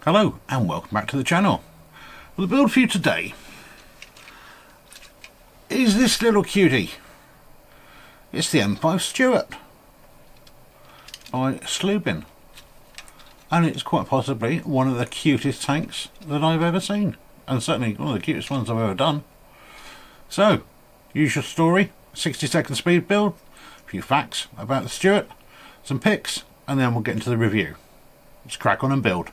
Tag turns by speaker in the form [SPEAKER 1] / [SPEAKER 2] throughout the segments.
[SPEAKER 1] Hello and welcome back to the channel. Well, the build for you today is this little cutie. It's the M5 Stuart by Sluban, and it's quite possibly one of the cutest tanks that I've ever seen, and certainly one of the cutest ones I've ever done. So, usual story, 60-second speed build, a few facts about the Stuart, some pics, and then we'll get into the review. Let's crack on and build.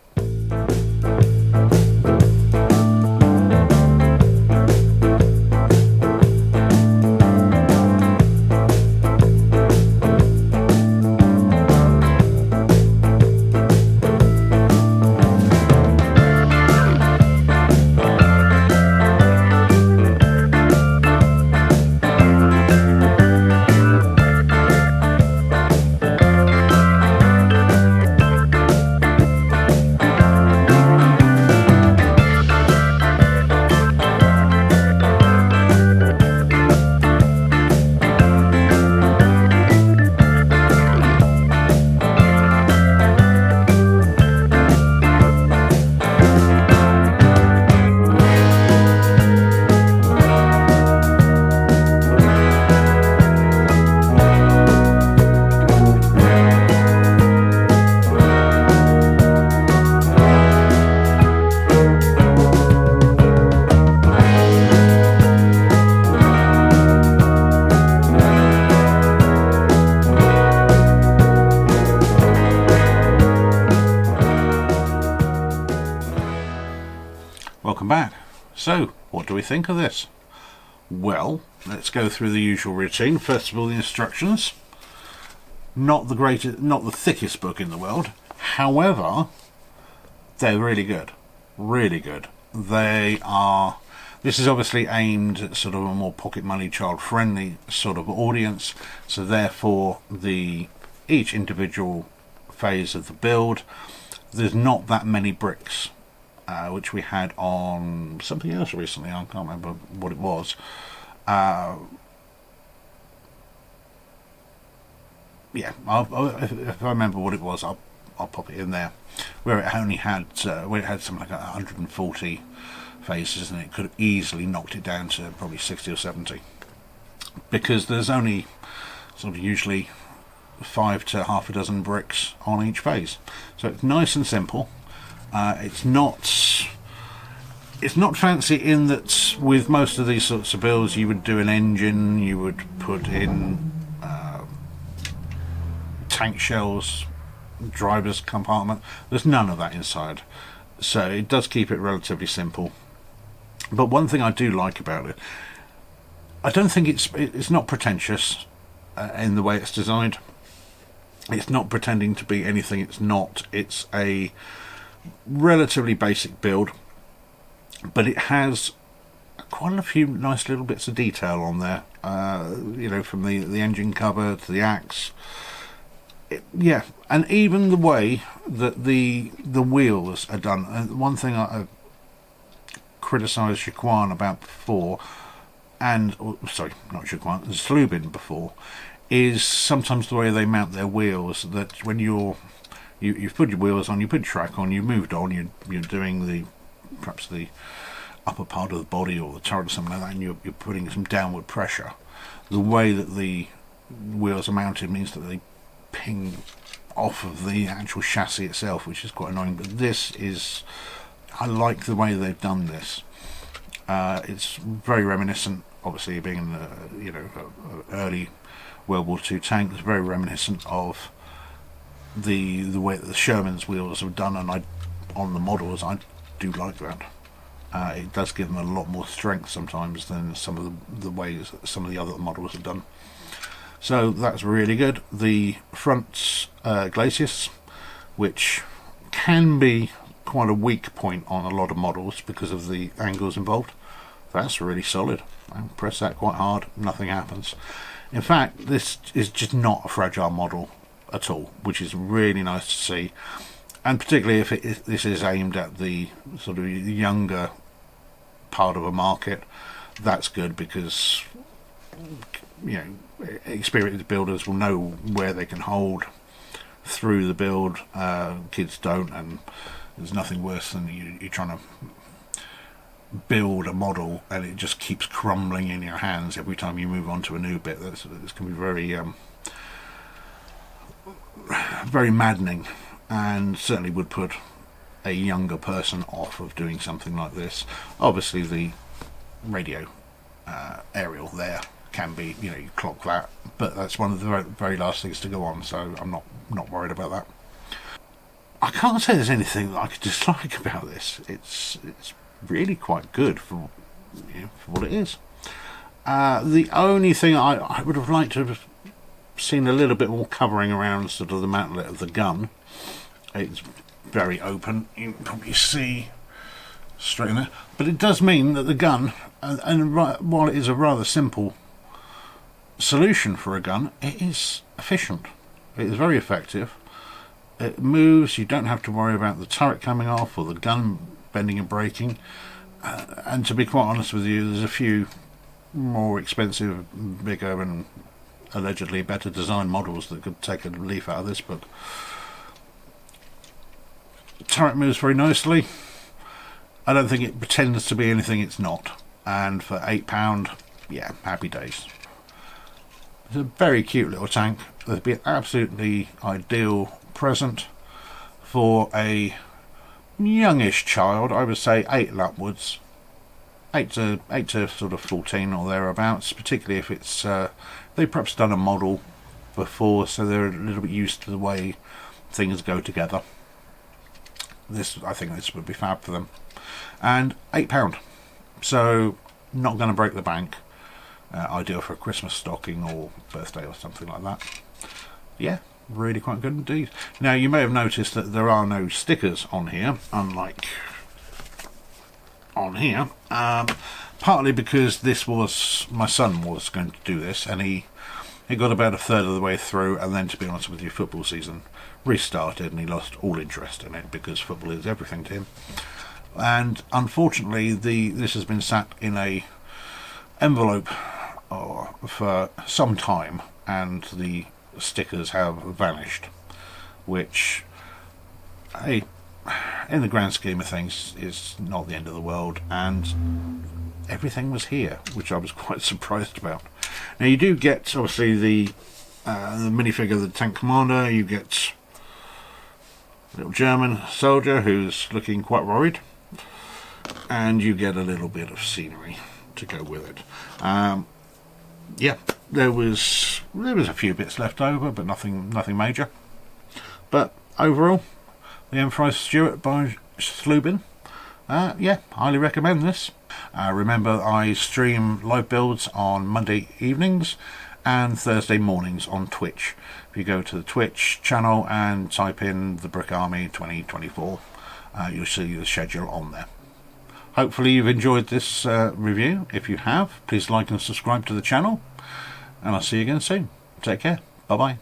[SPEAKER 1] Welcome back. So, what do we think of this? Well, let's go through the usual routine. First of all, the instructions. Not the thickest book in the world. However, they're really good. Really good. They are. This is obviously aimed at sort of a more pocket money, child friendly sort of audience. So therefore, each individual phase of the build, there's not that many bricks. Which we had on something else recently. I can't remember what it was. Yeah, if I remember what it was, I'll pop it in there. Where it only had, where it had something like 140 faces, and it could have easily knocked it down to probably 60 or 70. Because there's only sort of usually 5 to half a dozen bricks on each phase, so it's nice and simple. It's not fancy in that with most of these sorts of builds you would do an engine, you would put in tank shells, driver's compartment. There's none of that inside, so it does keep it relatively simple. But one thing I do like about it, I don't think it's not pretentious in the way it's designed. It's not pretending to be anything it's not. It's a relatively basic build, but it has quite a few nice little bits of detail on there. You know, from the engine cover to the axe. Yeah, and even the way that the wheels are done. One thing I criticised Shaquan about before, sorry, not Shaquan, Sluban before, is sometimes the way they mount their wheels. That when you've put your wheels on, you put your track on, you moved on, you're doing perhaps the upper part of the body or the turret or something like that, and you're putting some downward pressure. The way that the wheels are mounted means that they ping off of the actual chassis itself, which is quite annoying. But I like the way they've done this. It's very reminiscent, obviously being in the early World War II tank. It's very reminiscent of the way that the Sherman's wheels are done, and on the models I do like that. It does give them a lot more strength sometimes than some of the ways that some of the other models are done. So that's really good. The front glacis, which can be quite a weak point on a lot of models because of the angles involved, that's really solid. I press that quite hard, nothing happens. In fact, this is just not a fragile model at all, which is really nice to see, and particularly if this is aimed at the sort of younger part of a market, that's good, because experienced builders will know where they can hold through the build. Kids don't, and There's nothing worse than you're trying to build a model and it just keeps crumbling in your hands every time you move on to a new bit. This can be very very maddening, and certainly would put a younger person off of doing something like this. Obviously the radio aerial there can be, you know, you clock that, but that's one of the very last things to go on, so I'm not worried about that. I can't say there's anything that I could dislike about this. It's really quite good for, you know, for what it is. The only thing I would have liked to have seen a little bit more covering around sort of the mantlet of the gun. It's very open, you can probably see straight in there, but it does mean that the gun, and while it is a rather simple solution for a gun, it is efficient. It is very effective. It moves, you don't have to worry about the turret coming off or the gun bending and breaking, and to be quite honest with you, there's a few more expensive, bigger and allegedly better designed models that could take a leaf out of this book. The turret moves very nicely. I don't think it pretends to be anything it's not, and for £8, yeah, happy days. It's a very cute little tank. It'd be an absolutely ideal present for a youngish child. I would say 8 and upwards, 8 to sort of 14 or thereabouts, particularly if it's they've perhaps done a model before, so they're a little bit used to the way things go together. I think this would be fab for them. And £8, so not going to break the bank. Ideal for a Christmas stocking or birthday or something like that. Yeah, really quite good indeed. Now you may have noticed that there are no stickers on here, unlike on here, partly because this was, my son was going to do this, and he got about a third of the way through, and then, to be honest with you, football season restarted and he lost all interest in it because football is everything to him. And unfortunately this has been sat in a envelope for some time, and the stickers have vanished, which, hey, in the grand scheme of things is not the end of the world, and everything was here, which I was quite surprised about. Now you do get obviously the minifigure of the tank commander. You get a little German soldier who's looking quite worried, and you get a little bit of scenery to go with it. Yeah, there was a few bits left over, but nothing major. But overall, the Emperor Stuart by Sluban, yeah, highly recommend this. Remember, I stream live builds on Monday evenings and Thursday mornings on Twitch. If you go to the Twitch channel and type in the Brick Army 2024, you'll see the schedule on there. Hopefully you've enjoyed this review. If you have, please like and subscribe to the channel, and I'll see you again soon. Take care. Bye bye.